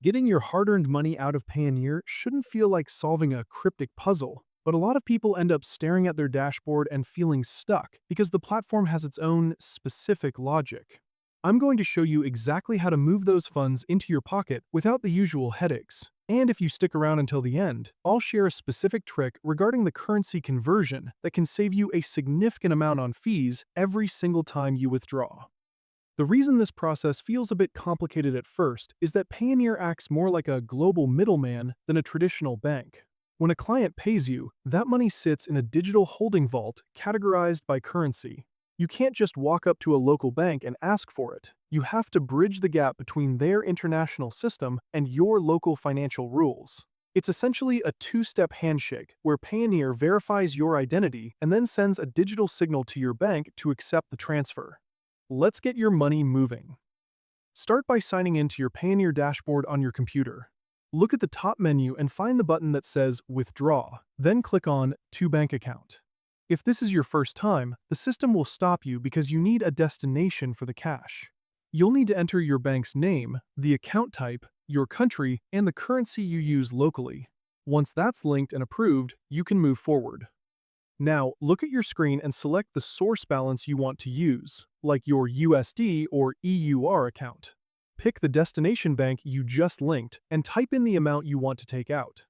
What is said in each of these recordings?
Getting your hard-earned money out of Payoneer shouldn't feel like solving a cryptic puzzle, but a lot of people end up staring at their dashboard and feeling stuck because the platform has its own specific logic. I'm going to show you exactly how to move those funds into your pocket without the usual headaches. And if you stick around until the end, I'll share a specific trick regarding the currency conversion that can save you a significant amount on fees every single time you withdraw. The reason this process feels a bit complicated at first is that Payoneer acts more like a global middleman than a traditional bank. When a client pays you, that money sits in a digital holding vault categorized by currency. You can't just walk up to a local bank and ask for it. You have to bridge the gap between their international system and your local financial rules. It's essentially a two-step handshake where Payoneer verifies your identity and then sends a digital signal to your bank to accept the transfer. Let's get your money moving. Start by signing in to your Payoneer dashboard on your computer. Look at the top menu and find the button that says Withdraw, then click on To Bank Account. If this is your first time, the system will stop you because you need a destination for the cash. You'll need to enter your bank's name, the account type, your country, and the currency you use locally. Once that's linked and approved, you can move forward. Now, look at your screen and select the source balance you want to use, like your USD or EUR account. Pick the destination bank you just linked and type in the amount you want to take out.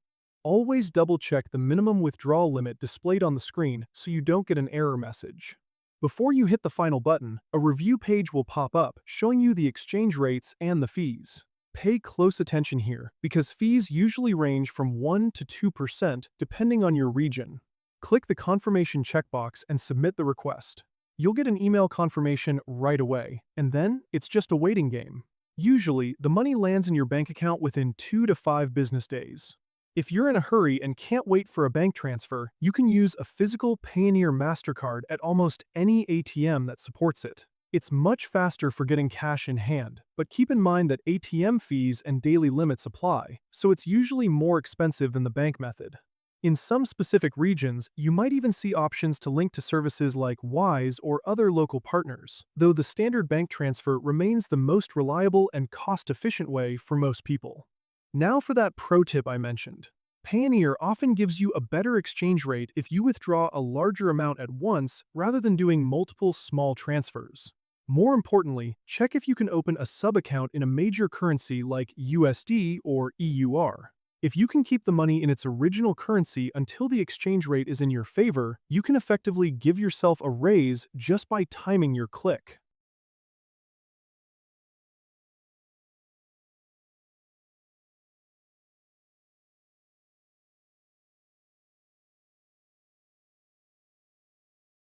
Always double-check the minimum withdrawal limit displayed on the screen so you don't get an error message. Before you hit the final button, a review page will pop up showing you the exchange rates and the fees. Pay close attention here because fees usually range from 1 to 2% depending on your region. Click the confirmation checkbox and submit the request. You'll get an email confirmation right away, and then it's just a waiting game. Usually, the money lands in your bank account within 2 to 5 business days. If you're in a hurry and can't wait for a bank transfer, you can use a physical Payoneer MasterCard at almost any ATM that supports it. It's much faster for getting cash in hand, but keep in mind that ATM fees and daily limits apply, so it's usually more expensive than the bank method. In some specific regions, you might even see options to link to services like Wise or other local partners, though the standard bank transfer remains the most reliable and cost-efficient way for most people. Now for that pro tip I mentioned. Payoneer often gives you a better exchange rate if you withdraw a larger amount at once rather than doing multiple small transfers. More importantly, check if you can open a sub-account in a major currency like USD or EUR. If you can keep the money in its original currency until the exchange rate is in your favor, you can effectively give yourself a raise just by timing your click.